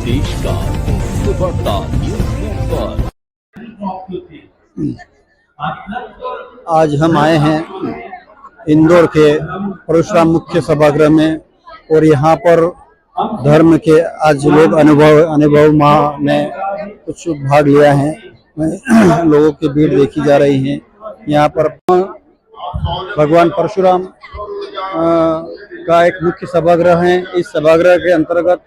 देश का खबरदार न्यूज़ नेटवर्क। आज हम आए हैं इंदौर के परशुराम मुख्य सभागृह में और यहाँ पर धर्म के आज लोग अनुभव माह में कुछ भाग लिया है। लोगों की भीड़ देखी जा रही है। यहाँ पर भगवान परशुराम का एक मुख्य सभागृह है। इस सभागृह के अंतर्गत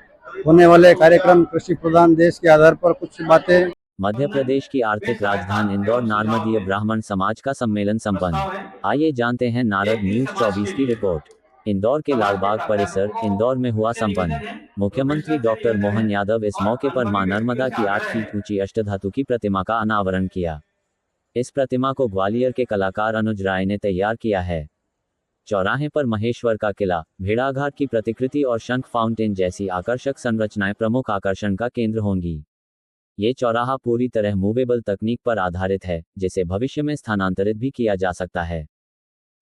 होने वाले कार्यक्रम कृषि प्रधान देश के आधार पर कुछ बातें। मध्य प्रदेश की आर्थिक राजधानी इंदौर नारमदीय ब्राह्मण समाज का सम्मेलन संपन्न। आइए जानते हैं नारद न्यूज 24 की रिपोर्ट। इंदौर के लालबाग परिसर इंदौर में हुआ संपन्न। मुख्यमंत्री डॉक्टर मोहन यादव इस मौके पर मां नर्मदा की 8 फीट ऊंची अष्टधातु की प्रतिमा का अनावरण किया। इस प्रतिमा को ग्वालियर के कलाकार अनुज राय ने तैयार किया है। चौराहे पर महेश्वर का किला, भेड़ाघाट की प्रतिकृति और शंख फाउंटेन जैसी आकर्षक संरचनाएं प्रमुख आकर्षण का केंद्र होंगी। ये चौराहा पूरी तरह मूवेबल तकनीक पर आधारित है, जिसे भविष्य में स्थानांतरित भी किया जा सकता है।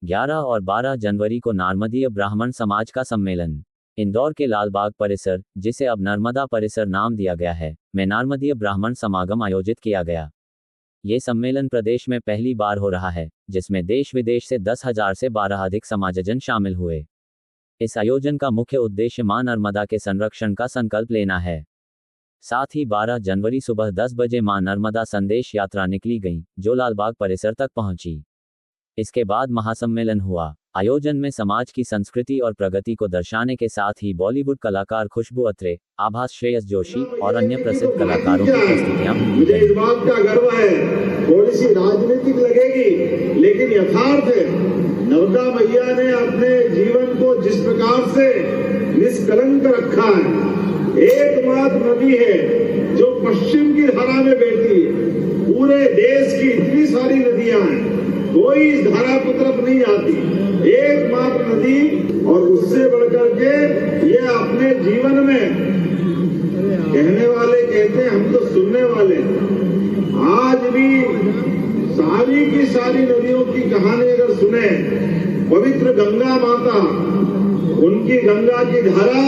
11 और 12 जनवरी को नारमदीय ब्राह्मण समाज का सम्मेलन इंदौर के लालबाग परिसर, जिसे अब नर्मदा परिसर नाम दिया गया है, में नारमदीय ब्राह्मण समागम आयोजित किया गया। ये सम्मेलन प्रदेश में पहली बार हो रहा है, जिसमें देश विदेश से 10,000 से 12 अधिक समाजजन शामिल हुए। इस आयोजन का मुख्य उद्देश्य मां नर्मदा के संरक्षण का संकल्प लेना है। साथ ही 12 जनवरी सुबह 10 बजे मां नर्मदा संदेश यात्रा निकली गई, जो लालबाग परिसर तक पहुंची। इसके बाद महासम्मेलन हुआ। आयोजन में समाज की संस्कृति और प्रगति को दर्शाने के साथ ही बॉलीवुड कलाकार खुशबू अत्रे, आभास श्रेयस जोशी और अन्य प्रसिद्ध कलाकारों की प्रस्तुतियां मुझे इस बात का गर्व है। थोड़ी सी राजनीतिक लगेगी, लेकिन यथार्थ है। नर्मदा मैया ने अपने जीवन को जिस प्रकार से निष्कलंक रखा है, एकमात्र नदी है जो पश्चिम की धारा में बहती है। पूरे देश की इतनी सारी नदियां हैं, कोई इस धारा की तरफ नहीं आती, एकमात्र नदी। और उससे बढ़कर के ये अपने जीवन में कहने वाले कहते हैं, हम तो सुनने वाले। आज भी सारी की सारी नदियों की कहानी अगर सुने, पवित्र गंगा माता, उनकी गंगा की धारा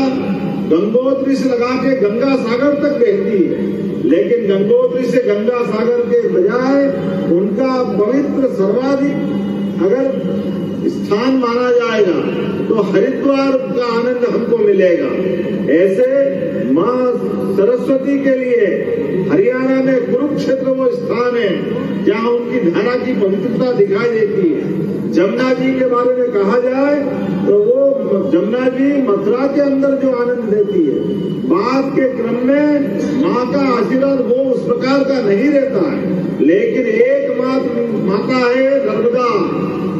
गंगोत्री से लगा के गंगा सागर तक बहती है, लेकिन गंगोत्री से गंगा सागर के बजाय उनका पवित्र सर्वाधिक अगर स्थान माना जाएगा तो हरिद्वार का आनंद हमको मिलेगा। ऐसे मां सरस्वती के लिए हरियाणा में कुरुक्षेत्र वो स्थान है जहां उनकी धारा की पवित्रता दिखाई देती है। जमुना जी के बारे में कहा जाए तो वो जमुना जी मथुरा के अंदर जो आनंद देती है, बाद के क्रम में माँ का आशीर्वाद वो उस प्रकार का नहीं रहता है। लेकिन एकमात्र माता है नर्मदा,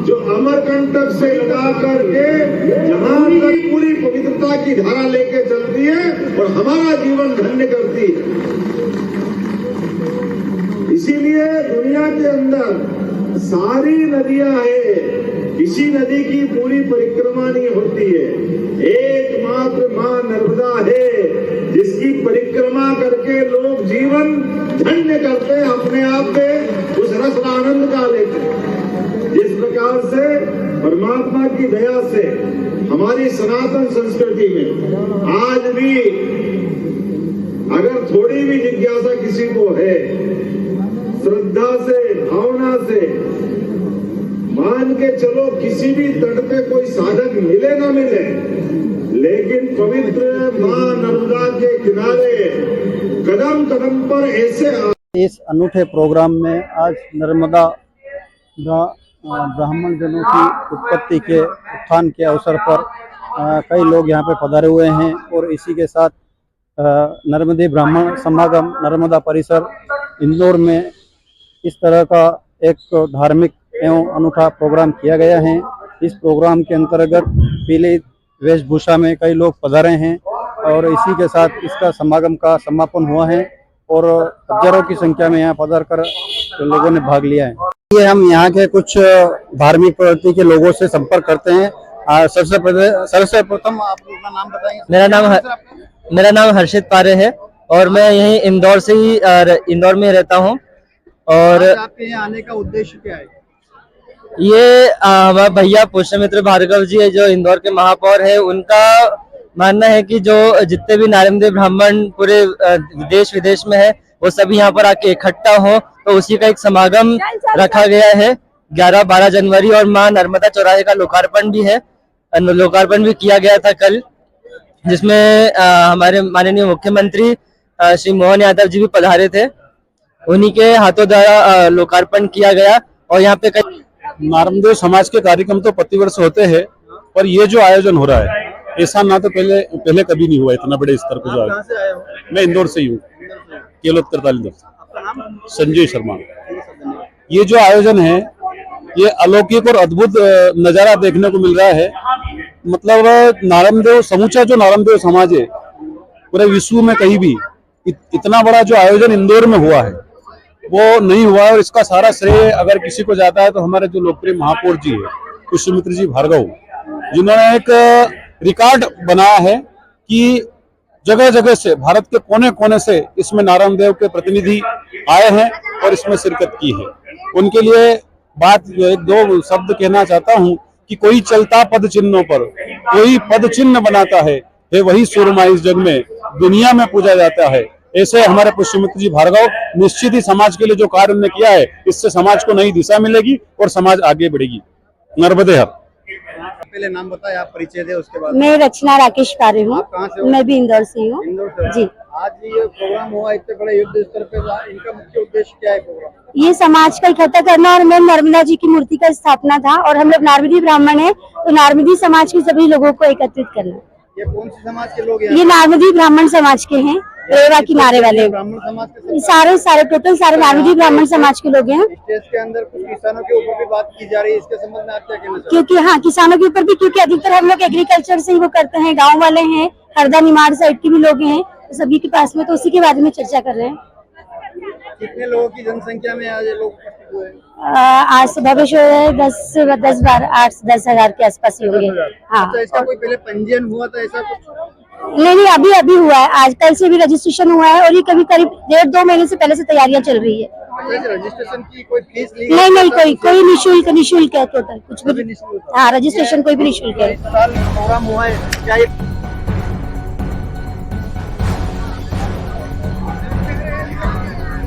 जो अमरकंटक से लगा करके जहां तक पूरी पवित्रता की धारा लेके चलती है और हमारा जीवन धन्य करती है। इसीलिए दुनिया के अंदर सारी नदियां हैं, किसी नदी की पूरी परिक्रमा नहीं होती है। एकमात्र मां नर्मदा है जिसकी परिक्रमा करके लोग जीवन धन्य करते हैं, अपने आप में उस रस आनंद का लेते हैं। जिस प्रकार से परमात्मा की दया से हमारी सनातन संस्कृति में आज भी अगर थोड़ी भी जिज्ञासा किसी को है, श्रद्धा से, भावना से मान के चलो, किसी भी तट पे कोई साधक मिले ना मिले, लेकिन पवित्र मां नर्मदा के किनारे कदम कदम पर ऐसे। इस अनूठे प्रोग्राम में आज नर्मदा ब्राह्मण जनों की उत्पत्ति के उत्थान के अवसर पर कई लोग यहाँ पे पधारे हुए हैं और इसी के साथ नर्मदीय ब्राह्मण समागम नर्मदा परिसर इंदौर में इस तरह का एक धार्मिक एवं अनूठा प्रोग्राम किया गया है। इस प्रोग्राम के अंतर्गत पीली वेशभूषा में कई लोग पधारे हैं और इसी के साथ इसका समागम का समापन हुआ है और हजारों की संख्या में यहाँ पधार कर लोगों ने भाग लिया है। ये हम यहाँ के कुछ धार्मिक प्रवृत्ति के लोगों से संपर्क करते हैं। सबसे प्रथम आप अपना नाम बताएंगे। मेरा नाम हर्षित पारे है और मैं यहीं इंदौर से ही इंदौर में रहता हूँ। और आपके यहाँ आने का उद्देश्य क्या है? ये हमारे भैया पुष्यमित्र भार्गव जी है जो इंदौर के महापौर है, उनका मानना है कि जो जितने भी नारमदेव ब्राह्मण पूरे देश विदेश में है वो सभी यहाँ पर आके इकट्ठा हो, तो उसी का एक समागम रखा गया है 11-12 जनवरी। और मां नर्मदा चौराहे का लोकार्पण भी है, लोकार्पण भी किया गया था कल, जिसमें हमारे माननीय मुख्यमंत्री श्री मोहन यादव जी भी पधारे थे। उन्हीं के हाथों द्वारा लोकार्पण किया गया। और यहाँ पे नारमदेव समाज के कार्यक्रम तो प्रतिवर्ष होते हैं, पर ये जो आयोजन हो रहा है ऐसा ना तो पहले कभी नहीं हुआ इतना बड़े स्तर पर। जो मैं इंदौर से ही हूँ, केलोत्तर तालुका से संजय शर्मा। ये जो आयोजन है ये अलौकिक और अद्भुत नजारा देखने को मिल रहा है। मतलब नारमदेव समूचा जो नारमदेव समाज है पूरे विश्व में कहीं भी इतना बड़ा जो आयोजन इंदौर में हुआ है वो नहीं हुआ। और इसका सारा श्रेय अगर किसी को जाता है तो हमारे जो लोकप्रिय महापौर जी है पुष्यमित्र जी भार्गव, जिन्होंने एक रिकॉर्ड बनाया है कि जगह जगह से भारत के कोने कोने से इसमें नारमदेव के प्रतिनिधि आए हैं और इसमें शिरकत की है। उनके लिए बात एक दो शब्द कहना चाहता हूं कि कोई चलता पद चिन्हों पर कोई पद चिन्ह बनाता है वही सूरमा इस जग में दुनिया में पूजा जाता है। ऐसे हमारे पुष्यमित्र जी भार्गव निश्चित ही समाज के लिए जो कार्य उन्होंने किया है इससे समाज को नई दिशा मिलेगी और समाज आगे बढ़ेगी। नर्मदे हर। पहले नाम बताए, आप परिचय दे, उसके बाद। मैं रचना राकेश पारे हूँ। आप कहाँ से हो? मैं भी इंदौर से हूँ। जी। आज ये प्रोग्राम हुआ इतने बड़े युद्ध स्तर पे, इनका मुख्य उद्देश्य क्या है प्रोग्राम? ये समाज का इकट्ठा करना और मैं नर्मदा जी की मूर्ति का स्थापना था और हम लोग नारमदी ब्राह्मण हैं तो नारमदी समाज के सभी लोगों को एकत्रित करना। ये कौन सी समाज के लोग हैं? ये नारमदी ब्राह्मण समाज के हैं, रेवा किनारे वाले ब्राह्मण समाज के सारे टोटल सारे नारमदी ब्राह्मण समाज के लोग हैं। स्टेज के अंदर कुछ किसानों के ऊपर भी बात की जा रही है, इसके संबंध में आप क्या कहना चाहते हैं? क्योंकि हाँ, किसानों के ऊपर भी, क्योंकि अधिकतर हम लोग एग्रीकल्चर से ही वो करते हैं, गाँव वाले हैं, हरदा निमाड़ साइड के भी लोग हैं सभी के पास में, तो उसी के बारे में चर्चा कर रहे हैं। कितने लोगों की जनसंख्या में आज ये लोग उपस्थित हुए हैं? आज भविष्य 10-10 हजार के आसपास ही होंगे। हाँ। अच्छा, इसका कोई पहले पंजीयन हुआ था ऐसा कुछ? नहीं, अभी हुआ है, आज कल से भी रजिस्ट्रेशन हुआ है और ये कभी करीब 1.5-2 महीने से पहले से तैयारियां चल रही है। रजिस्ट्रेशन की कोई फीस ली? नहीं, कोई निःशुल्क है टोटल, कुछ भी निःशुल्क। हाँ, रजिस्ट्रेशन कोई भी निःशुल्क है। प्रोग्राम हुआ है क्या?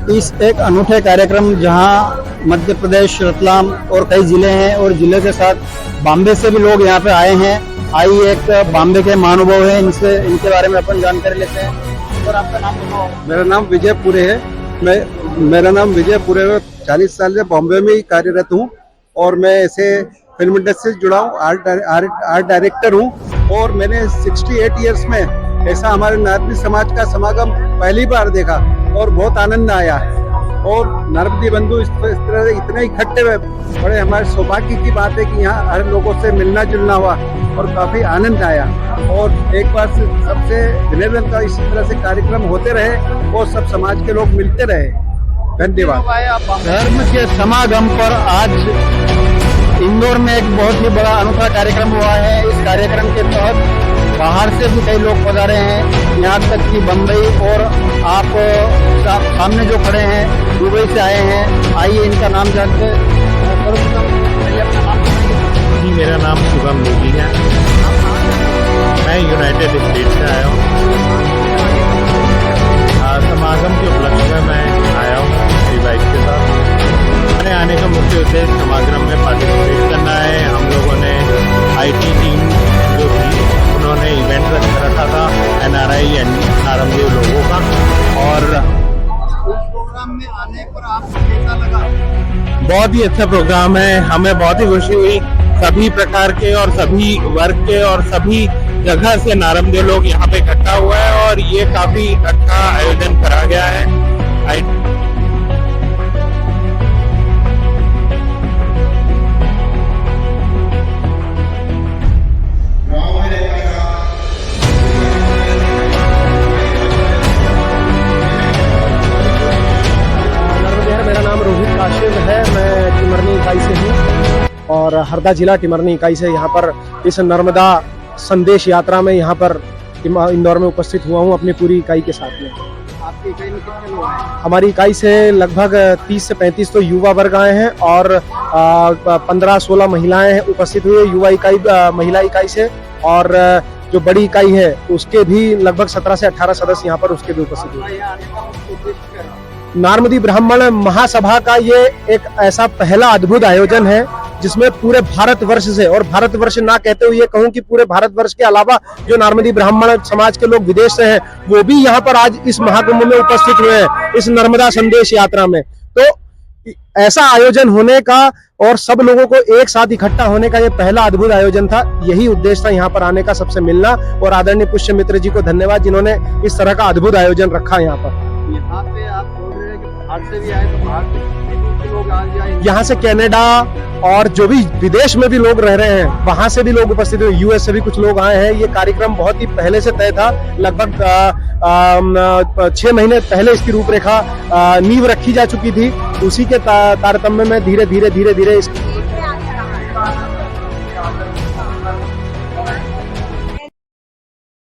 इस एक अनूठे कार्यक्रम जहां मध्य प्रदेश, रतलाम और कई जिले हैं और जिले के साथ बॉम्बे से भी लोग यहां पे आए हैं। आइए एक बॉम्बे के महानुभाव हैं, इनके बारे में अपन जानकारी लेते हैं। और आपका नाम बताओ। मेरा नाम विजय पुरे है। मेरा नाम विजय पुरे है। 40 साल से बॉम्बे में ही कार्यरत हूँ और मैं ऐसे फिल्म इंडस्ट्री से जुड़ा हूँ, आर्ट डायरेक्टर हूँ। और मैंने 68 ईयर्स में ऐसा हमारे नारदी समाज का समागम पहली बार देखा और बहुत आनंद आया। और नारदी बंधु इस तरह से इतने इकट्ठे हुए, बड़े हमारे सौभाग्य की बात है कि यहाँ हर लोगों से मिलना जुलना हुआ और काफी आनंद आया। और एक बार सबसे निवेदन का इसी तरह से कार्यक्रम होते रहे और सब समाज के लोग मिलते रहे। धन्यवाद। धर्म के समागम पर आज इंदौर में एक बहुत ही बड़ा अनोखा कार्यक्रम हुआ है। इस कार्यक्रम के तहत बाहर से भी कई लोग पधारे हैं, यहाँ तक कि बम्बई और आप सामने जो खड़े हैं दुबई से आए हैं। आइए इनका नाम जानते हैं। जी, मेरा नाम शुभम नेगी है। मैं यूनाइटेड स्टेट से आया हूँ। समागम के उपलक्ष्य में मैं आया हूँ मेरी बाइक के साथ। मैंने आने का मुख्य उद्देश्य समागम में पार्टिसिपेट करना है। हम लोगों ने IT टीम जो थी उन्होंने इवेंट रखा था NRI एंड नारमदेव लोगों का। और प्रोग्राम में आने पर आपको कैसा लगा? बहुत ही अच्छा प्रोग्राम है, हमें बहुत ही खुशी हुई। सभी प्रकार के और सभी वर्ग के और सभी जगह से नारमदेव लोग यहाँ पे इकट्ठा हुआ है और ये काफी अच्छा आयोजन करा गया है। मेरा नाम रोहित काशिम है, मैं टिमरनी इकाई से हूँ और हरदा जिला टिमरनी इकाई से यहाँ पर इस नर्मदा संदेश यात्रा में यहाँ पर इंदौर में उपस्थित हुआ हूँ अपनी पूरी इकाई के साथ में। आपकी इकाई में कितने लोग हैं? हमारी इकाई से लगभग 30 से 35 तो युवा वर्ग आए हैं और 15-16 महिलाएं उपस्थित हुई युवा इकाई महिला इकाई से। और जो बड़ी इकाई है उसके भी लगभग 17 से 18 सदस्य यहाँ पर उसके भी उपस्थित हुए। नारमदी ब्राह्मण महासभा का ये एक ऐसा पहला अद्भुत आयोजन है जिसमें पूरे भारतवर्ष से, और भारतवर्ष ना कहते हुए कहूं कि पूरे भारतवर्ष के अलावा जो नारमदी ब्राह्मण समाज के लोग विदेश से हैं वो भी यहाँ पर आज इस महाकुंभ में उपस्थित हुए हैं, इस नर्मदा संदेश यात्रा में। तो ऐसा आयोजन होने का और सब लोगों को एक साथ इकट्ठा होने का ये पहला अद्भुत आयोजन था। यही उद्देश्य था यहाँ पर आने का, सबसे मिलना। और आदरणीय पुष्य मित्र जी को धन्यवाद जिन्होंने इस तरह का अद्भुत आयोजन रखा यहाँ पर। यहाँ पे आप बोल रहे हैं कि बाहर से भी आए, तो बाहर से लोग आ जाए, यहाँ से कनाडा और जो भी विदेश में भी लोग रह रहे हैं वहां से भी लोग उपस्थित हुए, यूएस से भी कुछ लोग आए हैं। ये कार्यक्रम बहुत ही पहले से तय था, लगभग 6 महीने पहले इसकी रूपरेखा नींव रखी जा चुकी थी। उसी के तारतम्य में धीरे धीरे इस